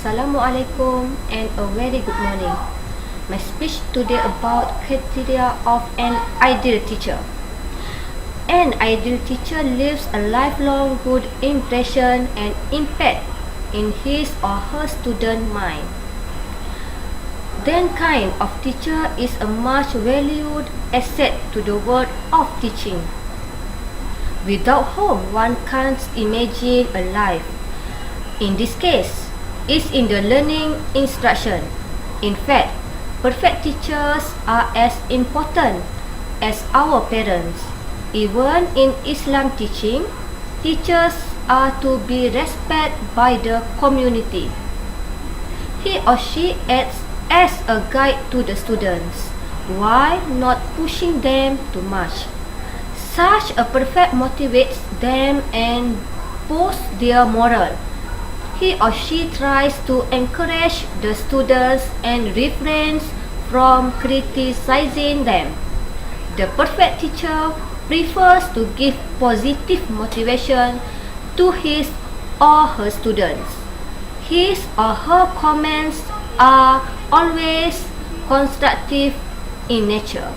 Assalamualaikum and a very good morning. My speech today about criteria of an ideal teacher. An ideal teacher leaves a lifelong good impression and impact in his or her student mind. That kind of teacher is a much valued asset to the world of teaching, without whom one can't imagine a life. In this case, is in the learning instruction. In fact, perfect teachers are as important as our parents. Even in Islam teaching, teachers are to be respected by the community. He or she acts as a guide to the students, while not pushing them too much. Such a perfect motivates them and boosts their morale. He or she tries to encourage the students and refrains from criticizing them. The perfect teacher prefers to give positive motivation to his or her students. His or her comments are always constructive in nature.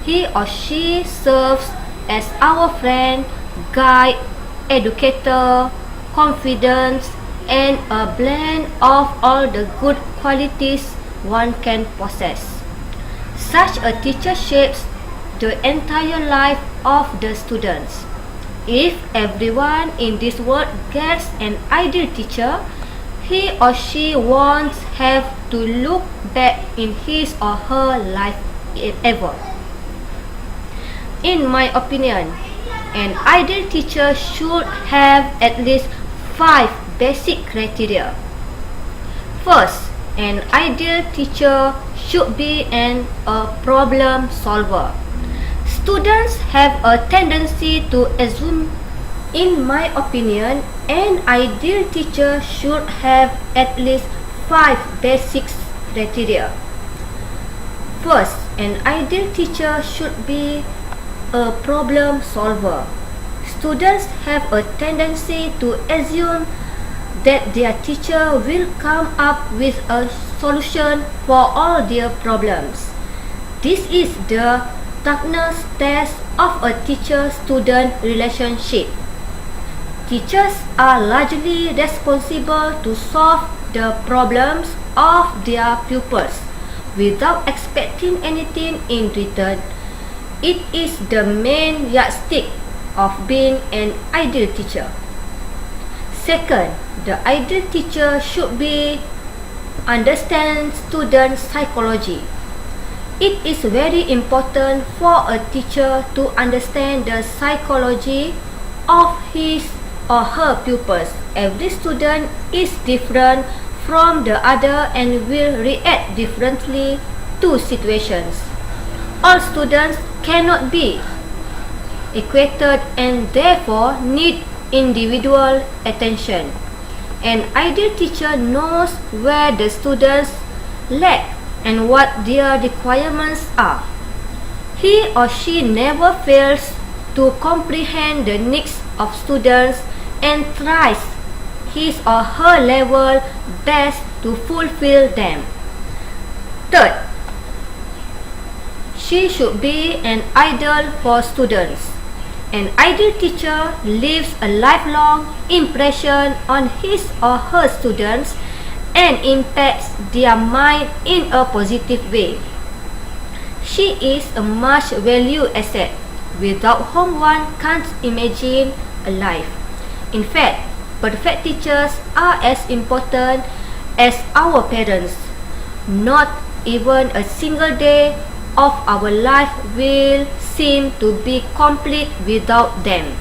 He or she serves as our friend, guide, educator, confidence, and a blend of all the good qualities one can possess. Such a teacher shapes the entire life of the students. If everyone in this world gets an ideal teacher, he or she won't have to look back in his or her life ever. In my opinion, an ideal teacher should have at least 5 basic criteria. First, an ideal teacher should be a problem solver. Students have a tendency to assume. In my opinion, an ideal teacher should have at least 5 basic criteria. First, an ideal teacher should be a problem solver. Students have a tendency to assume that their teacher will come up with a solution for all their problems. This is the toughness test of a teacher-student relationship. Teachers are largely responsible to solve the problems of their pupils without expecting anything in return. It is the main yardstick of being an ideal teacher. Second, the ideal teacher should understand student psychology. It is very important for a teacher to understand the psychology of his or her pupils. Every student is different from the other and will react differently to situations. All students cannot be equated and therefore need individual attention. An ideal teacher knows where the students lack and what their requirements are. He or she never fails to comprehend the needs of students and tries his or her level best to fulfill them. Third, she should be an idol for students. An ideal teacher leaves a lifelong impression on his or her students and impacts their mind in a positive way. She is a much valued asset, without whom one can't imagine a life. In fact, perfect teachers are as important as our parents. Not even a single day of our life will seem to be complete without them.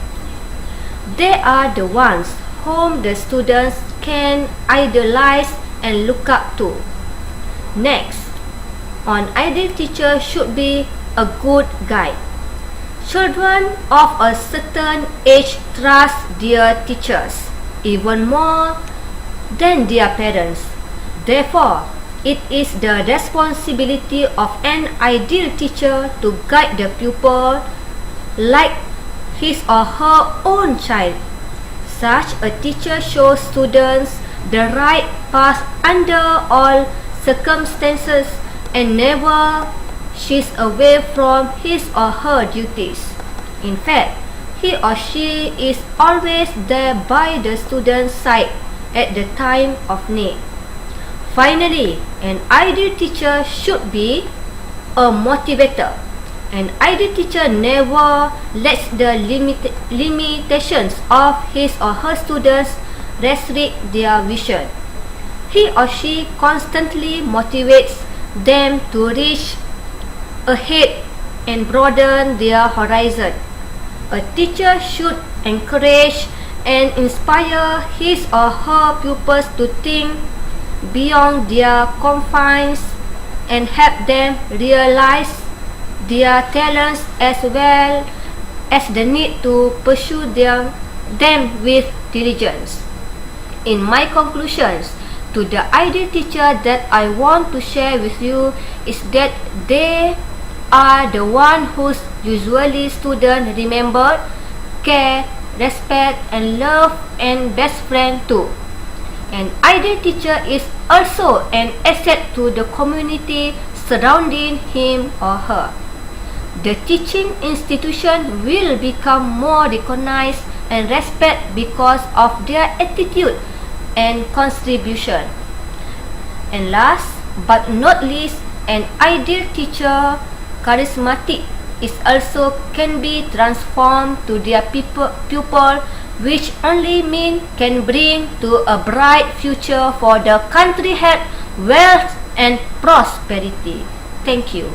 They are the ones whom the students can idolize and look up to. Next, an ideal teacher should be a good guide. Children of a certain age trust their teachers even more than their parents. Therefore, it is the responsibility of an ideal teacher to guide the pupil like his or her own child. Such a teacher shows students the right path under all circumstances and never shies away from his or her duties. In fact, he or she is always there by the student's side at the time of need. Finally, an ideal teacher should be a motivator. An ideal teacher never lets the limitations of his or her students restrict their vision. He or she constantly motivates them to reach ahead and broaden their horizon. A teacher should encourage and inspire his or her pupils to think beyond their confines and help them realize their talents as well as the need to pursue them with diligence. In my conclusions to the ideal teacher that I want to share with you is that they are the one whose usually students remember, care, respect and love and best friend too. An ideal teacher is also an asset to the community surrounding him or her. The teaching institution will become more recognized and respected because of their attitude and contribution. And last but not least, an ideal teacher, charismatic, is also can be transformed to their pupil, which only mean can bring to a bright future for the country, health, wealth and prosperity. Thank you.